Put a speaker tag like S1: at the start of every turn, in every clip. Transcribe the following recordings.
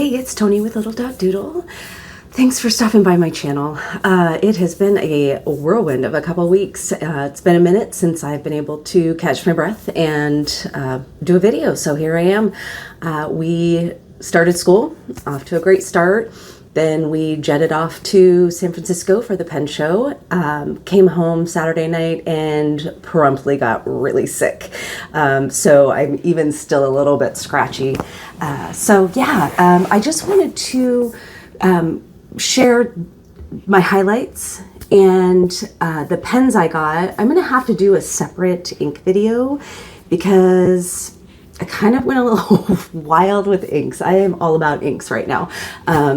S1: Hey, it's Tony with lidl.doodle. Thanks for stopping by my channel. It has been a whirlwind of a couple weeks. It's been a minute since I've been able to catch my breath and do a video, so here I am. We started school, off to a great start. Then we jetted off to San Francisco for the pen show, came home Saturday night and promptly got really sick. So I'm even still a little bit scratchy. I just wanted to share my highlights and the pens I got. I'm gonna have to do a separate ink video because I kind of went a little wild with inks. I am all about inks right now.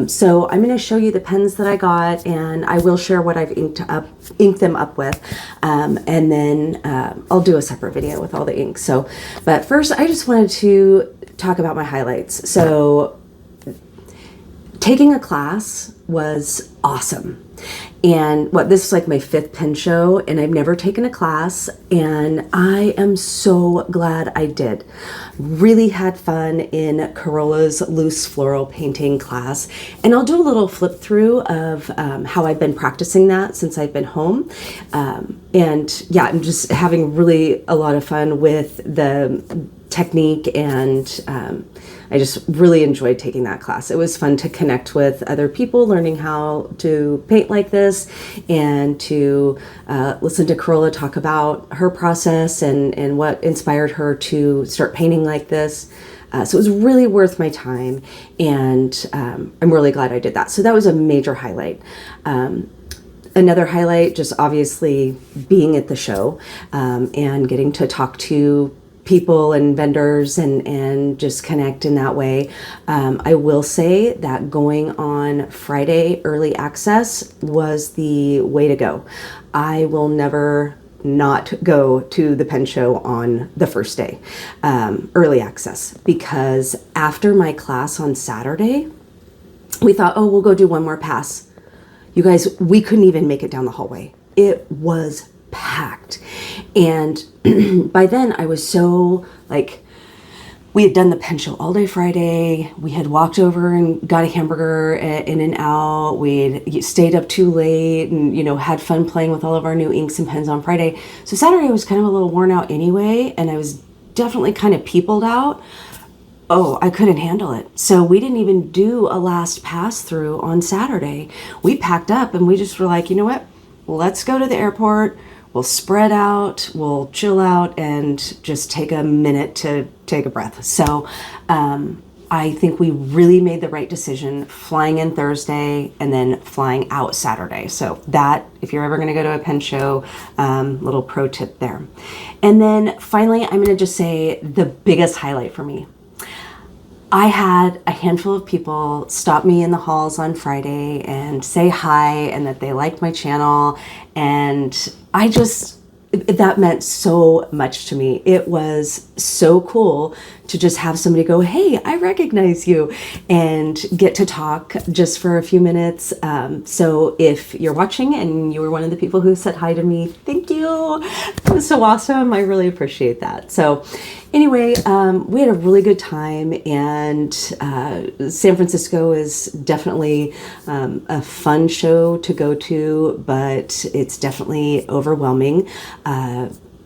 S1: So I'm going to show you the pens that I got, and I will share what I've inked them up with. And then I'll do a separate video with all the inks. But first I just wanted to talk about my highlights. So taking a class was awesome. And this is like my 5th pen show, and I've never taken a class, and I am so glad I did. Really had fun in Corolla's loose floral painting class, and I'll do a little flip through of how I've been practicing that since I've been home. And yeah, I'm just having really a lot of fun with the technique, and I just really enjoyed taking that class. It was fun to connect with other people learning how to paint like this, and to listen to Corolla talk about her process and what inspired her to start painting like this. So it was really worth my time, and I'm really glad I did that. So that was a major highlight. Another highlight, just obviously being at the show and getting to talk to people and vendors and just connect in that way. I will say that going on Friday early access was the way to go. I will never not go to the pen show on the first day, early access, because after my class on Saturday, we thought, oh, we'll go do one more pass. You guys, we couldn't even make it down the hallway. It was packed. And by then I was so we had done the pen show all day Friday. We had walked over and got a hamburger in and out. We'd stayed up too late and, had fun playing with all of our new inks and pens on Friday. So Saturday I was kind of a little worn out anyway, and I was definitely kind of peopled out. Oh, I couldn't handle it. So we didn't even do a last pass through on Saturday. We packed up and we just were like, you know what? Let's go to the airport. We'll spread out, we'll chill out, and just take a minute to take a breath. So I think we really made the right decision flying in Thursday and then flying out Saturday. So that, if you're ever going to go to a pen show, little pro tip there. And then finally, I'm going to just say the biggest highlight for me. I had a handful of people stop me in the halls on Friday and say hi and that they liked my channel. And that meant so much to me. It was so cool to just have somebody go, hey, I recognize you, and get to talk just for a few minutes. So if you're watching and you were one of the people who said hi to me, thank you. That was so awesome. I really appreciate that. So anyway, we had a really good time, and San Francisco is definitely a fun show to go to, but it's definitely overwhelming.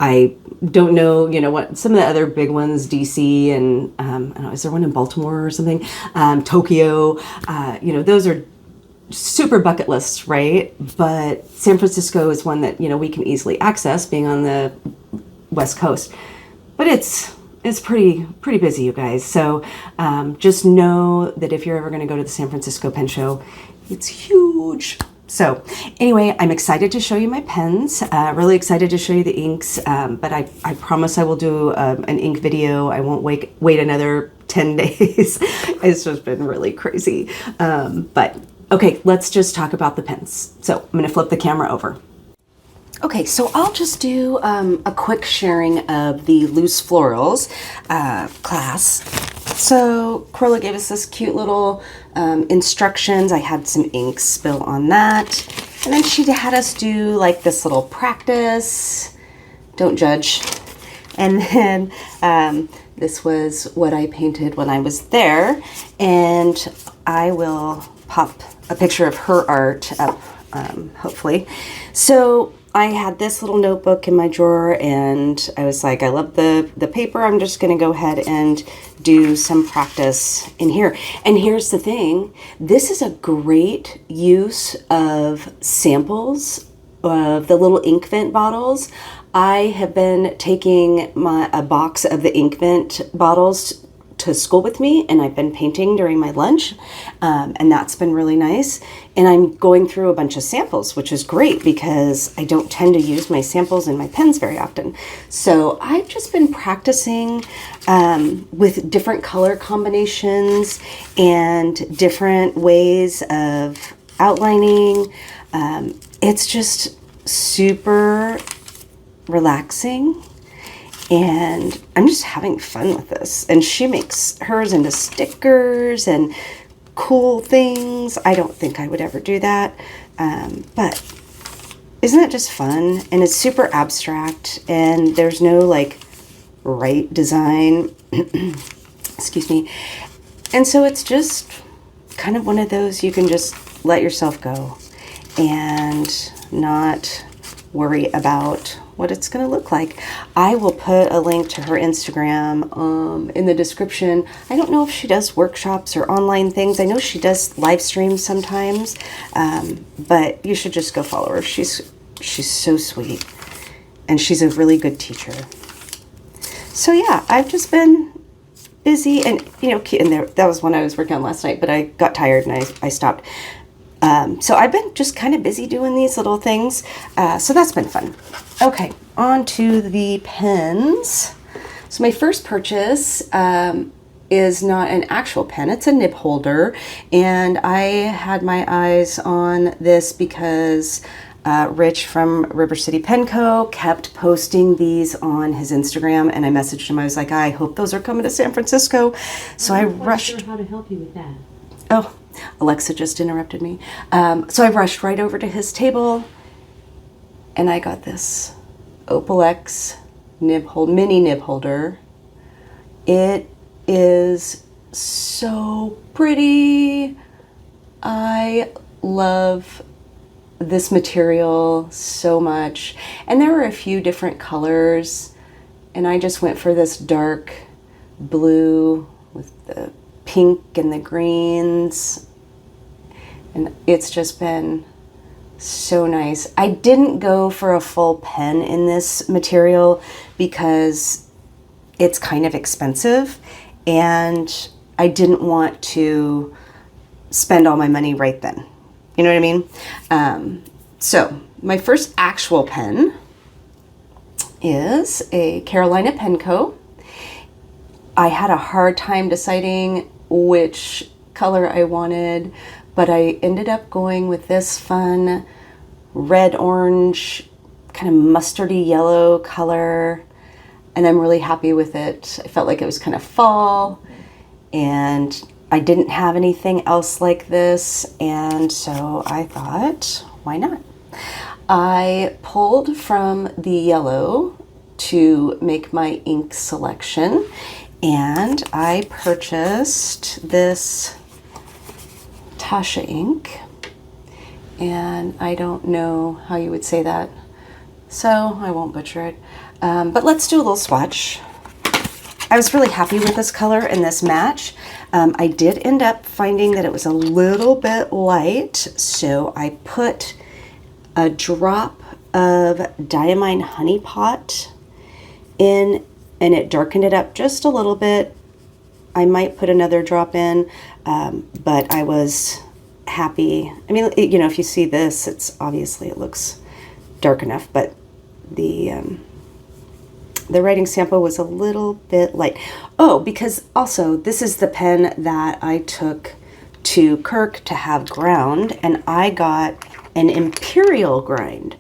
S1: I don't know, what some of the other big ones, DC and I don't know, is there one in Baltimore or something? Tokyo, those are super bucket lists, right? But San Francisco is one that, we can easily access being on the West Coast. But it's pretty busy, you guys. So just know that if you're ever going to go to the San Francisco Pen Show, it's huge. So anyway, I'm excited to show you my pens, really excited to show you the inks, but I promise I will do an ink video. I won't wait another 10 days. It's just been really crazy. But okay, let's just talk about the pens. So I'm going to flip the camera over. Okay, so I'll just do a quick sharing of the loose florals class. So Corolla gave us this cute little instructions. I had some ink spill on that. And then she had us do this little practice. Don't judge. And then This was what I painted when I was there, and I will pop a picture of her art up, hopefully. So I had this little notebook in my drawer, and I was like, I love the paper. I'm just going to go ahead and do some practice in here. And here's the thing. This is a great use of samples of the little ink vent bottles. I have been taking a box of the ink vent bottles to school with me, and I've been painting during my lunch, and that's been really nice. And I'm going through a bunch of samples, which is great because I don't tend to use my samples in my pens very often. So I've just been practicing with different color combinations and different ways of outlining. It's just super relaxing, and I'm just having fun with this. And she makes hers into stickers and cool things. I don't think I would ever do that, but isn't that just fun? And it's super abstract, and there's no like right design. Excuse me. And so it's just kind of one of those you can just let yourself go and not worry about what it's going to look like. I will put a link to her Instagram in the description. I don't know if she does workshops or online things. I know she does live streams sometimes, but you should just go follow her. She's so sweet, and she's a really good teacher. So yeah, I've just been busy, and that was one I was working on last night, but I got tired and I stopped. So I've been just kind of busy doing these little things. So that's been fun. Okay, on to the pens. So my first purchase is not an actual pen. It's a nib holder. And I had my eyes on this because Rich from River City Pen Co. kept posting these on his Instagram. And I messaged him. I was like, I hope those are coming to San Francisco. So I rushed.
S2: I'm not sure how to help you with that.
S1: Oh, Alexa just interrupted me. So I rushed right over to his table, and I got this Opal X mini nib holder. It is so pretty. I love this material so much. And there were a few different colors, and I just went for this dark blue with the pink and the greens, and it's just been so nice. I didn't go for a full pen in this material because it's kind of expensive, and I didn't want to spend all my money right then. You know what I mean? So my first actual pen is a Carolina Pen Co. I had a hard time deciding which color I wanted, but I ended up going with this fun red orange kind of mustardy yellow color, and I'm really happy with it. I felt like it was kind of fall, and I didn't have anything else like this, and so I thought, why not? I pulled from the yellow to make my ink selection, and I purchased this Tasha ink, and I don't know how you would say that, so I won't butcher it, but let's do a little swatch. I was really happy with this color and this match. I did end up finding that it was a little bit light, so I put a drop of Diamine Honey Pot in, and it darkened it up just a little bit. I might put another drop in, but I was happy. I mean, if you see this, it's obviously it looks dark enough, but the writing sample was a little bit light. Oh, because also this is the pen that I took to Kirk to have ground, and I got an Imperial grind,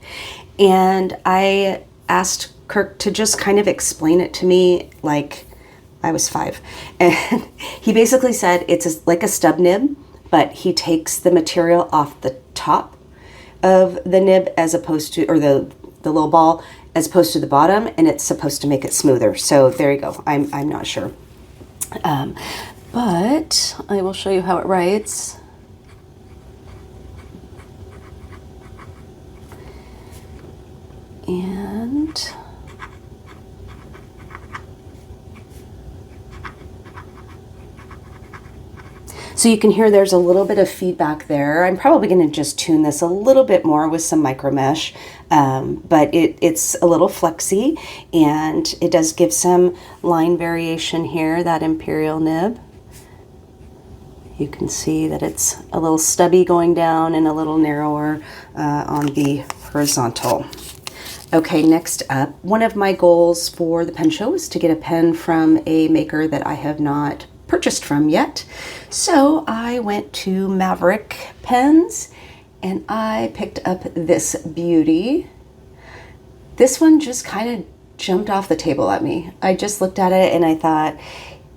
S1: and I asked Kirk to just kind of explain it to me like I was 5, and he basically said it's like a stub nib, but he takes the material off the top of the nib as opposed to, or the little ball, as opposed to the bottom, and it's supposed to make it smoother. So there you go. I'm not sure. But I will show you how it writes. And so you can hear there's a little bit of feedback there. I'm probably going to just tune this a little bit more with some micro mesh, but it's a little flexy, and it does give some line variation here, that imperial nib. You can see that it's a little stubby going down and a little narrower on the horizontal. Okay, next up, one of my goals for the pen show is to get a pen from a maker that I have not purchased from yet. So I went to Maverick Pens and I picked up this beauty. This one just kind of jumped off the table at me. I just looked at it and I thought,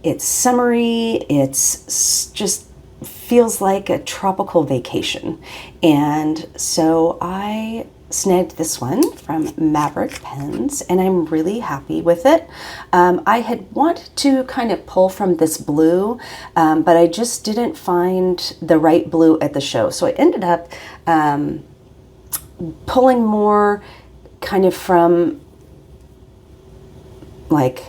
S1: it's summery, it's just feels like a tropical vacation. And so I snagged this one from Maverick Pens, and I'm really happy with it. I had wanted to kind of pull from this blue, but I just didn't find the right blue at the show. So I ended up pulling more kind of from like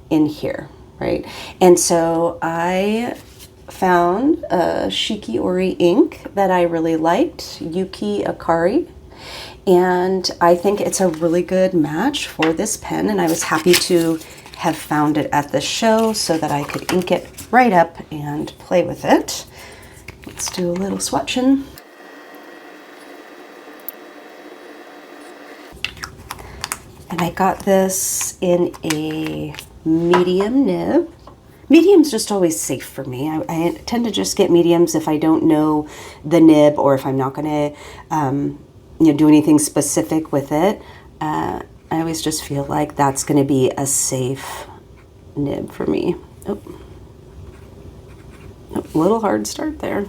S1: in here, right? And so I found a Shikiori ink that I really liked, Yuki Akari. And I think it's a really good match for this pen, and I was happy to have found it at the show so that I could ink it right up and play with it. Let's do a little swatching. And I got this in a medium nib. Medium's just always safe for me. I tend to just get mediums if I don't know the nib or if I'm not going to do anything specific with it. I always just feel like that's going to be a safe nib for me. Oh, a little hard start there.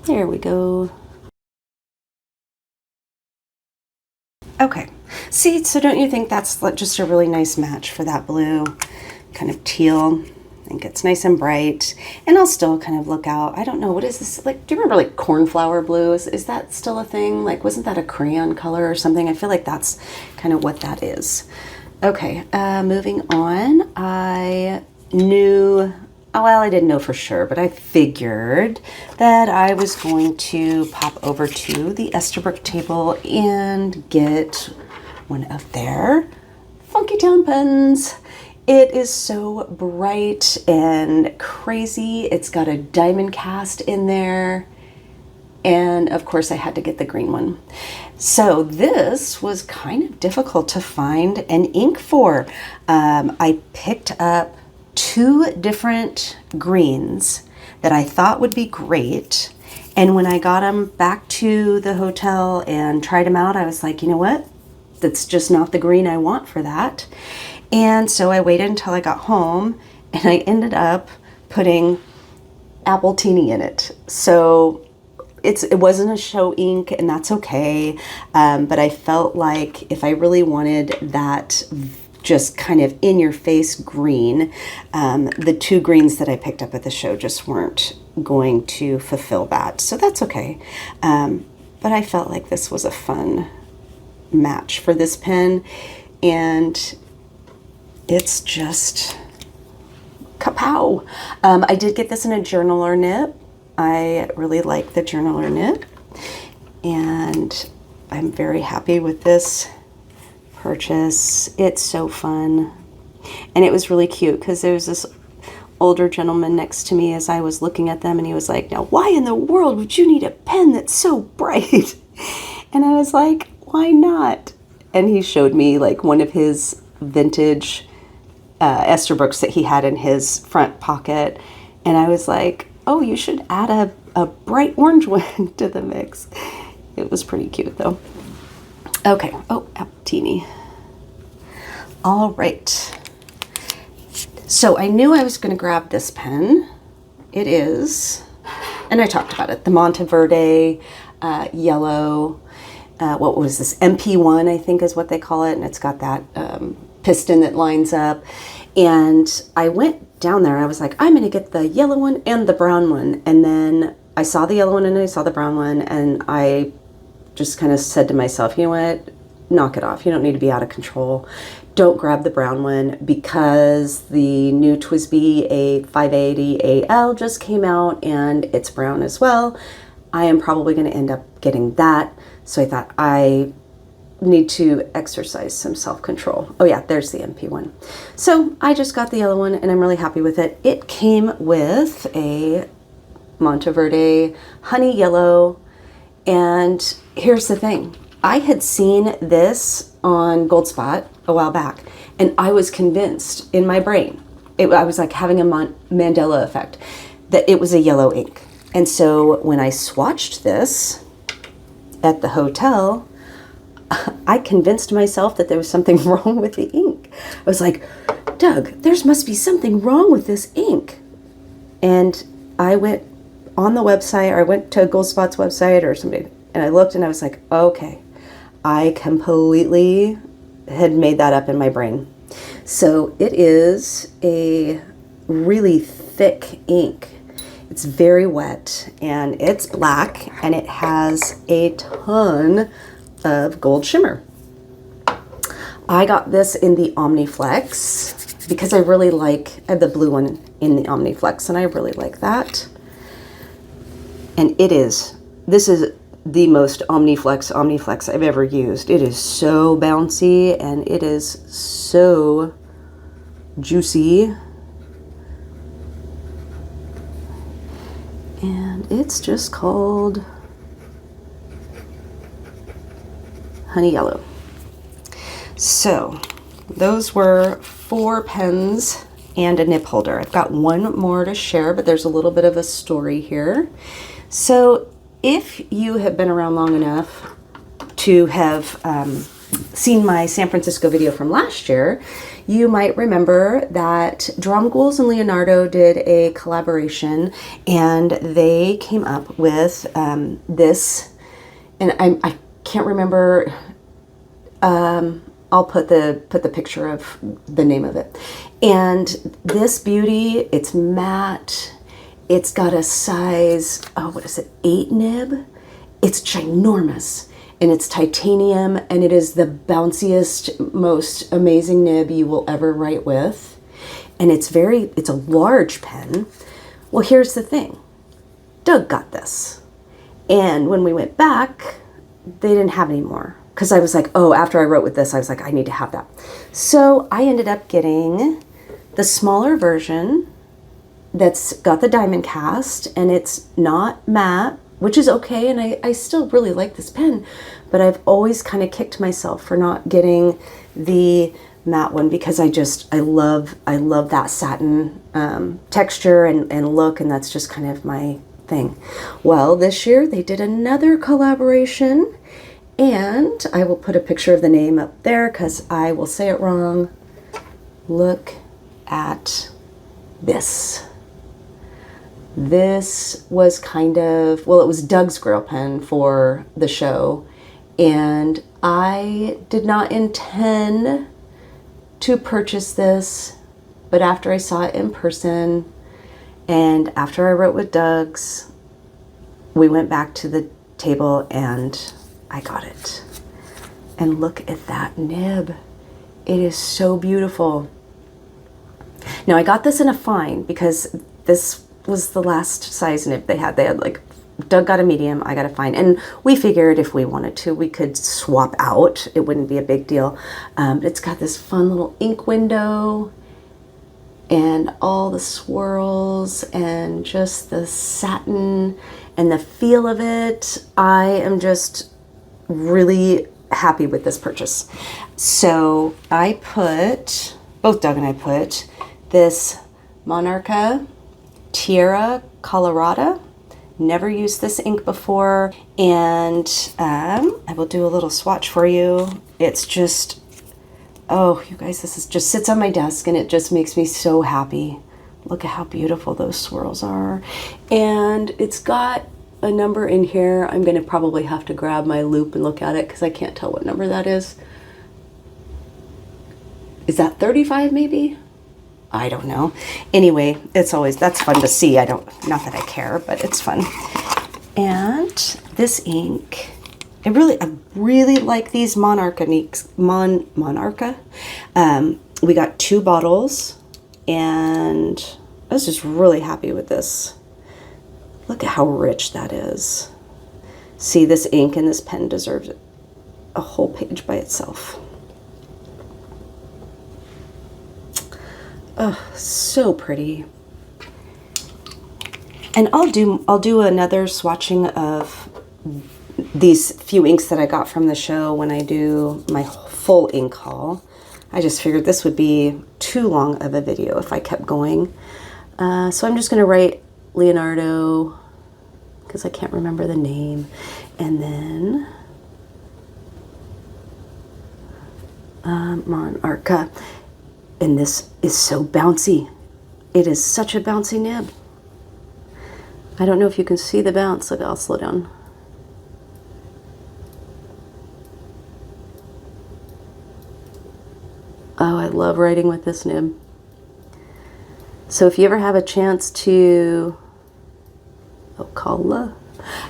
S1: There we go. Okay, see, so don't you think that's just a really nice match for that blue kind of teal? I think it's nice and bright, and I'll still kind of look out. I don't know, what is this, like, do you remember like cornflower blue? Is that still a thing? Like, wasn't that a crayon color or something? I feel like that's kind of what that is. Okay, moving on. I knew, well, I didn't know for sure, but I figured that I was going to pop over to the Esterbrook table and get one of their Funky Town pens. It is so bright and crazy. It's got a diamond cast in there. And of course I had to get the green one. So this was kind of difficult to find an ink for. I picked up two different greens that I thought would be great. And when I got them back to the hotel and tried them out, I was like, you know what? That's just not the green I want for that. And so I waited until I got home, and I ended up putting apple teeny in it. So it wasn't a show ink, and that's okay. But I felt like if I really wanted that just kind of in your face green, the two greens that I picked up at the show just weren't going to fulfill that. So that's okay. But I felt like this was a fun match for this pen, and it's just kapow. I did get this in a journaler nib. I really like the journaler nib, and I'm very happy with this purchase. It's so fun, and it was really cute because there was this older gentleman next to me as I was looking at them, and he was like, now why in the world would you need a pen that's so bright? And I was like, why not? And he showed me like one of his vintage Esterbrooks that he had in his front pocket, and I was like, oh, you should add a bright orange one to the mix. It was pretty cute though. Okay, oh, Appletini. All right. So I knew I was going to grab this pen it is, and I talked about it, the Monteverde yellow, what was this, MP1 I think is what they call it, and it's got that piston that lines up. And I went down there, I was like, I'm gonna get the yellow one and the brown one. And then I saw the yellow one and I saw the brown one, and I just kind of said to myself, you know what, knock it off. You don't need to be out of control. Don't grab the brown one, because the new TWSBI A580AL just came out and it's brown as well. I am probably going to end up getting that. So I thought I need to exercise some self-control. Oh yeah, there's the MP one. So I just got the yellow one and I'm really happy with it. It came with a Monteverde honey yellow. And here's the thing. I had seen this on Gold Spot a while back, and I was convinced in my brain, I was like having a Mandela effect, that it was a yellow ink. And so when I swatched this at the hotel, I convinced myself that there was something wrong with the ink. I was like, Doug, there must be something wrong with this ink. And I went on the website, or I went to Gold Spot's website or somebody, and I looked and I was like, okay, I completely had made that up in my brain. So it is a really thick ink. It's very wet and it's black, and it has a ton of gold shimmer. I got this in the Omniflex because I really like the blue one in the Omniflex, and I really like that. And this is the most Omniflex I've ever used. It is so bouncy and it is so juicy. And it's just called Honey Yellow. So those were 4 pens and a nib holder. I've got one more to share, but there's a little bit of a story here. So if you have been around long enough to have seen my San Francisco video from last year, you might remember that Drum Ghouls and Leonardo did a collaboration, and they came up with this, and I can't remember, I'll put the picture of the name of it. And this beauty, it's matte. It's got a size, 8 nib? It's ginormous, and it's titanium, and it is the bounciest, most amazing nib you will ever write with. And it's a large pen. Well, here's the thing. Doug got this. And when we went back, they didn't have any more. Because I was like, oh, after I wrote with this, I was like, I need to have that. So I ended up getting the smaller version that's got the diamond cast, and it's not matte, which is okay, and I still really like this pen, but I've always kind of kicked myself for not getting the matte one, because I love that satin texture and look, and that's just kind of my thing. Well, this year they did another collaboration, and I will put a picture of the name up there because I will say it wrong. Look at this. This was it was Doug's Grail pen for the show, and I did not intend to purchase this, but after I saw it in person and after I wrote with Doug's, we went back to the table and I got it. And look at that nib. It is so beautiful. Now I got this in a fine because this was the last size nib they had. They had like, Doug got a medium, I got a fine. And we figured if we wanted to, we could swap out. It wouldn't be a big deal. It's got this fun little ink window and all the swirls and just the satin and the feel of it. I am just really happy with this purchase. So both Doug and I put this Monarca Tierra Colorada. Never used this ink before, and I will do a little swatch for you. It's just, oh, you guys, this just sits on my desk and it just makes me so happy. Look at how beautiful those swirls are. And it's got a number in here. I'm going to probably have to grab my loop and look at it because I can't tell what number that is. Is that 35 maybe? I don't know. Anyway, that's fun to see. not that I care, but it's fun. And this ink, I really like these Monarcha inks. Monarcha. We got 2 bottles, and I was just really happy with this. Look at how rich that is. See, this ink and this pen deserves a whole page by itself. Oh, so pretty. And I'll do another swatching of these few inks that I got from the show when I do my full ink haul. I just figured this would be too long of a video if I kept going. So I'm just going to write Leonardo, because I can't remember the name. And then Monarcha. And this is so bouncy. It is such a bouncy nib. I don't know if you can see the bounce. Look, I'll slow down. Oh, I love writing with this nib. So if you ever have a chance to,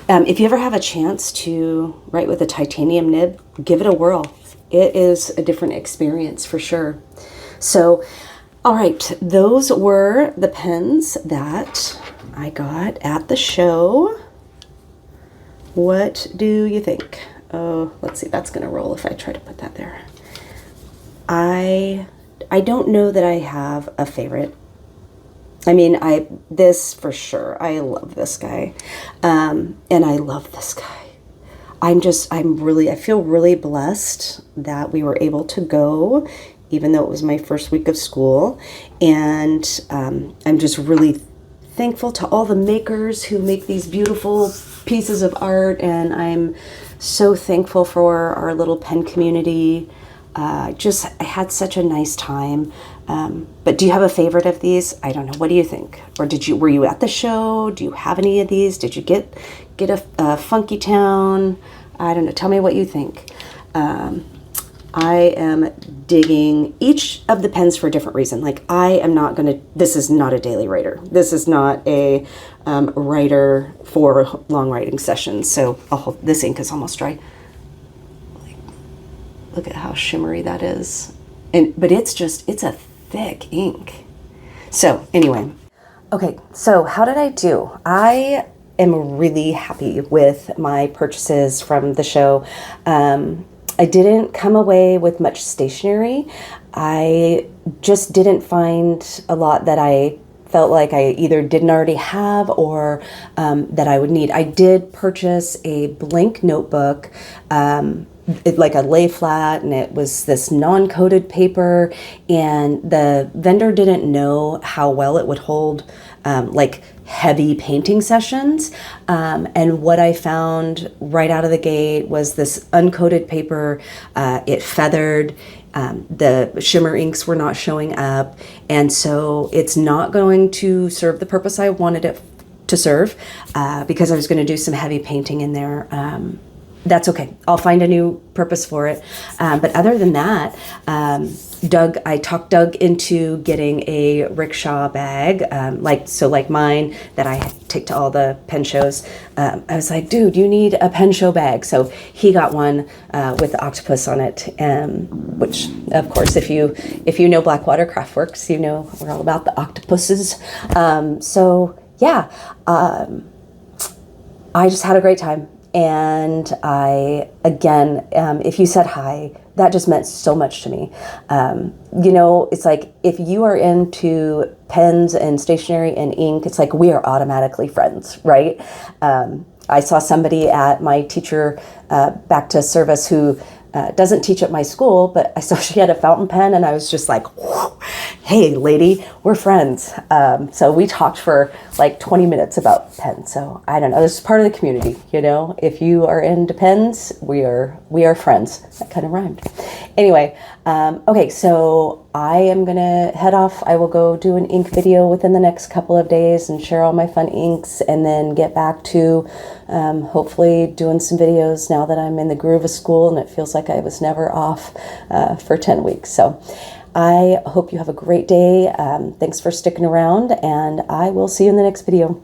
S1: if you ever have a chance to write with a titanium nib, give it a whirl. It is a different experience for sure. So, all right, those were the pens that I got at the show. What do you think? Oh, let's see, that's gonna roll if I try to put that there. I don't know that I have a favorite. I mean, this for sure. I love this guy. And I love this guy. I feel really blessed that we were able to go, even though it was my first week of school. And I'm just really thankful to all the makers who make these beautiful pieces of art. And I'm so thankful for our little pen community. I had such a nice time. But do you have a favorite of these? I don't know. What do you think? Or were you at the show? Do you have any of these? Did you get a Funky Town? I don't know. Tell me what you think. I am digging each of the pens for a different reason. Like, this is not a daily writer. This is not a writer for long writing sessions. So this ink is almost dry. Look at how shimmery that is. But it's a thick ink. So anyway. Okay, so how did I do? I am really happy with my purchases from the show. I didn't come away with much stationery. I just didn't find a lot that I felt like I either didn't already have or that I would need. I did purchase a blank notebook, like a lay flat, and it was this non-coated paper, and the vendor didn't know how well it would hold like heavy painting sessions. And what I found right out of the gate was this uncoated paper. It feathered. The shimmer inks were not showing up, and so it's not going to serve the purpose I wanted it to serve, because I was going to do some heavy painting in there. That's okay. I'll find a new purpose for it. But other than that, I talked Doug into getting a rickshaw bag, like mine that I take to all the pen shows. I was like, dude, you need a pen show bag. So he got one with the octopus on it, which, of course, if you know Blackwater Craftworks, you know we're all about the octopuses. So yeah, I just had a great time. And if you said hi, that just meant so much to me. It's like, if you are into pens and stationery and ink, it's like we are automatically friends, right? I saw somebody at my teacher back to service who doesn't teach at my school, but I saw she had a fountain pen, and I was just like, hey, lady, we're friends. So we talked for like 20 minutes about pens. So I don't know. This is part of the community, you know. If you are into pens, we are friends. That kind of rhymed. Anyway, okay, so I am gonna head off. I will go do an ink video within the next couple of days and share all my fun inks, and then get back to hopefully doing some videos now that I'm in the groove of school and it feels like I was never off for 10 weeks. So I hope you have a great day. Thanks for sticking around, and I will see you in the next video.